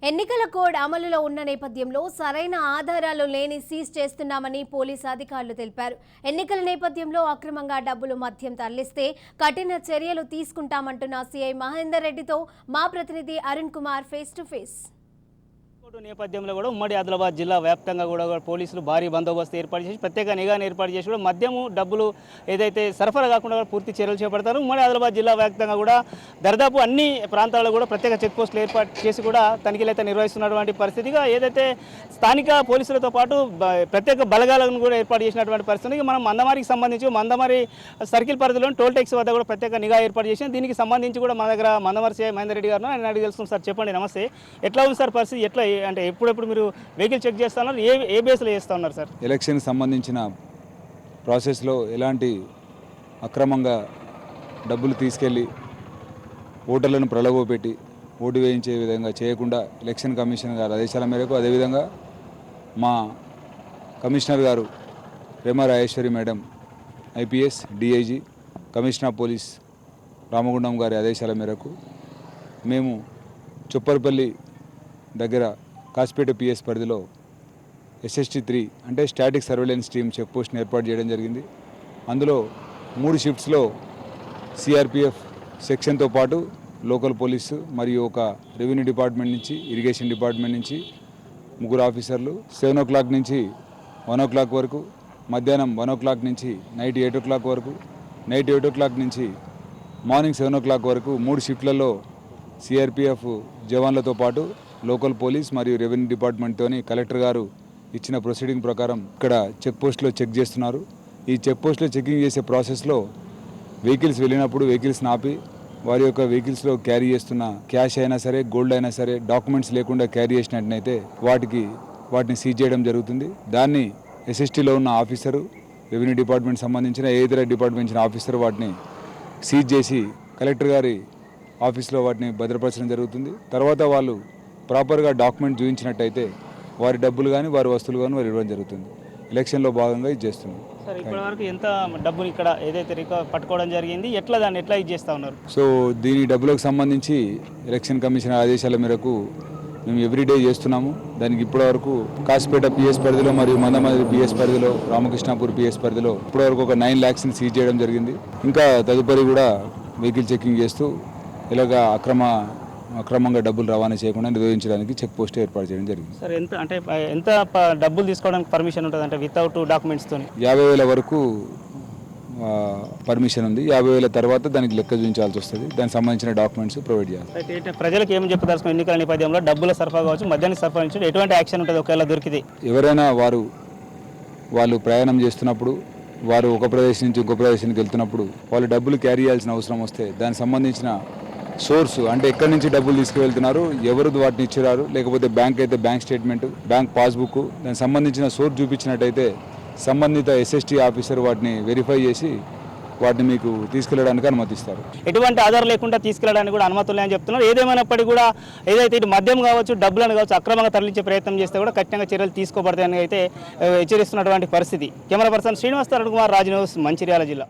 ఎన్నికల కోడ్ అమలులో ఉన్న నేపథ్యంలో సరైన ఆధారాలు లేని సీజ్ చేస్తున్నామని పోలీసు అధికారులు తెలిపారు. ఎన్నికల నేపథ్యంలో అక్రమంగా డబ్బులు మద్యం తరలిస్తే కఠిన చర్యలు తీసుకుంటామంటున్న సీఐ మహేందర్ రెడ్డితో మా ప్రతినిధి Arun Kumar face to face. నేపథ్యంలో కూడా ఉమ్మడి ఆదిలాబాద్ జిల్లా వ్యాప్తంగా కూడా పోలీసులు భారీ బందోబస్తు ఏర్పాటు చేసి ప్రత్యేక నిఘాను ఏర్పాటు చేసి కూడా మద్యము డబ్బులు ఏదైతే సరఫరా కాకుండా పూర్తి చర్యలు చేపడతారు. ఉమ్మడి ఆదిలాబాద్ జిల్లా వ్యాప్తంగా కూడా దరిదాపు అన్ని ప్రాంతాల్లో కూడా ప్రత్యేక చెక్ పోస్టులు ఏర్పాటు చేసి కూడా తనిఖీలు అయితే నిర్వహిస్తున్నటువంటి పరిస్థితిగా ఏదైతే స్థానిక పోలీసులతో పాటు ప్రత్యేక బలగాలను కూడా ఏర్పాటు చేసినటువంటి పరిస్థితి. మనం మందమారికి సంబంధించి మందమారి సర్కిల్ పరిధిలోని టోల్ ట్యాక్స్ వద్ద కూడా ప్రత్యేక నిఘా ఏర్పాటు చేసి దీనికి సంబంధించి కూడా మన దగ్గర మందమారి సీఐ మహేందర్ రెడ్డి గారు ఆయన అడిగి తెలుస్తుంది. సార్ చెప్పండి, నమస్తే. ఎట్లా ఉంది సార్ పరిస్థితి? ఎట్లా అంటే ఎప్పుడెప్పుడు మీరు వెహికల్ చెక్ చేస్తా ఉన్నారు? ఏ బేస్లో చేస్తూ ఉన్నారు సార్? ఎలక్షన్కి సంబంధించిన ప్రాసెస్లో ఎలాంటి అక్రమంగా డబ్బులు తీసుకెళ్ళి ఓటర్లను ప్రలోభపెట్టి ఓటు వేయించే విధంగా చేయకుండా ఎలక్షన్ కమిషన్ గారి ఆదేశాల మేరకు, అదేవిధంగా మా కమిషనర్ గారు Rema Rajeshwari madam IPS DIG commissioner of police Ramagundam గారి ఆదేశాల మేరకు మేము చొప్పర్పల్లి దగ్గర కాసిపేట పిఎస్ పరిధిలో SST-3 అంటే స్టాటిక్ సర్వేలెన్స్ టీమ్ చెక్ పోస్ట్ని ఏర్పాటు చేయడం జరిగింది. అందులో 3 షిఫ్ట్స్లో సిఆర్పిఎఫ్ సెక్షన్తో పాటు లోకల్ పోలీసు మరియు ఒక రెవెన్యూ డిపార్ట్మెంట్ నుంచి, ఇరిగేషన్ డిపార్ట్మెంట్ నుంచి 3 ఆఫీసర్లు 7 o'clock నుంచి 1 o'clock వరకు, మధ్యాహ్నం 1 o'clock నుంచి నైట్ 8 o'clock వరకు, నైట్ 8 o'clock నుంచి మార్నింగ్ 7 o'clock వరకు 3 షిఫ్ట్లలో సిఆర్పిఎఫ్ జవాన్లతో పాటు లోకల్ పోలీస్ మరియు రెవెన్యూ డిపార్ట్మెంట్తోని కలెక్టర్ గారు ఇచ్చిన ప్రొసీడింగ్ ప్రకారం ఇక్కడ చెక్ పోస్ట్లో చెక్ చేస్తున్నారు. ఈ చెక్ పోస్ట్లో చెకింగ్ చేసే ప్రాసెస్లో వెహికల్స్ వెళ్ళినప్పుడు వెహికల్స్ని ఆపి వారి యొక్క వెహికల్స్లో క్యారీ చేస్తున్న క్యాష్ అయినా సరే, గోల్డ్ అయినా సరే, డాక్యుమెంట్స్ లేకుండా క్యారీ చేసినట్టయితే వాటిని సీజ్ చేయడం జరుగుతుంది. దాన్ని SSTలో ఉన్న ఆఫీసరు, రెవెన్యూ డిపార్ట్మెంట్ సంబంధించిన ఏ ఇతర డిపార్ట్మెంట్ ఆఫీసర్ వాటిని సీజ్ చేసి కలెక్టర్ గారి ఆఫీస్లో వాటిని భద్రపరచడం జరుగుతుంది. తర్వాత వాళ్ళు ప్రాపర్గా డాక్యుమెంట్ చూపించినట్టయితే వారి డబ్బులు కానీ వారి వస్తువులు కానీ వారు ఇవ్వడం జరుగుతుంది. ఎలక్షన్లో భాగంగా ఇది చేస్తున్నాం. సార్, ఇప్పటివరకు ఎంత డబ్బులు ఇక్కడ ఏదైతే పట్టుకోవడం జరిగింది, దాన్ని ఎట్లా ఇది చేస్తూ ఉన్నారు? సో దీని డబ్బులకు సంబంధించి ఎలక్షన్ కమిషన్ ఆదేశాల మేరకు మేము ఎవ్రీడే చేస్తున్నాము. దానికి ఇప్పటివరకు కాసిపేట పిఎస్ పరిధిలో మరియు మందమరి పిఎస్ పరిధిలో, రామకృష్ణాపూర్ పిఎస్ పరిధిలో ఇప్పటివరకు ఒక 9 lakhsని సీజ్ చేయడం జరిగింది. ఇంకా తదుపరి కూడా వెహికల్ చెకింగ్ చేస్తూ ఇలాగా అక్రమంగా డబ్బులు రవాణా చేయకుండా నిర్వహించడానికి చెక్ పోస్ట్ ఏర్పాటు చేయడం జరిగింది. సార్, ఎంత డబ్బులు తీసుకోవడానికి పర్మిషన్ ఉంటుంది? అంటే వితౌట్ డాక్యుమెంట్స్తో 50,000 వరకు పర్మిషన్ ఉంది. 50,000 తర్వాత దానికి లెక్క చూపించాల్సి వస్తుంది. దానికి సంబంధించిన డాక్యుమెంట్స్ ప్రొవైడ్ చేయాలి. అయితే ప్రజలకు ఏం చెప్పదలుచుకున్న ఎన్నికల నేపథ్యంలో డబ్బుల సరఫరా కావచ్చు, మద్యానికి సరఫరా నుంచి ఎటువంటి యాక్షన్ ఉంటుంది ఒకవేళ దొరికితే? ఎవరైనా వాళ్ళు ప్రయాణం చేస్తున్నప్పుడు, వారు ఒక ప్రదేశం నుంచి ఇంకో ప్రదేశానికి వెళ్తున్నప్పుడు వాళ్ళు డబ్బులు క్యారీ చేయాల్సిన అవసరం వస్తే దానికి సంబంధించిన సోర్సు, అంటే ఎక్కడి నుంచి డబ్బులు తీసుకువెళ్తున్నారు, ఎవరు వాటిని ఇచ్చిరారు, లేకపోతే బ్యాంక్ అయితే బ్యాంక్ స్టేట్మెంట్, బ్యాంక్ పాస్బుక్, దానికి సంబంధించిన సోర్స్ చూపించినట్టయితే సంబంధిత SST ఆఫీసర్ వాటిని వెరిఫై చేసి వాటిని మీకు తీసుకెళ్ళడానికి అనుమతిస్తారు. ఎటువంటి ఆధారం లేకుండా తీసుకెళ్ళడానికి కూడా అనుమతులు అని చెప్తున్నారు. ఏదేమైనప్పటికీ కూడా ఏదైతే ఇటు మద్యం కావచ్చు, డబ్బులను కావచ్చు అక్రమంగా తరలించే ప్రయత్నం చేస్తే కూడా ఖచ్చితంగా చర్యలు తీసుకోబడతాయని అయితే హెచ్చరిస్తున్నటువంటి పరిస్థితి. Camera person Srinivas, Arun Kumar, Raj news, Mancherial జిల్లా.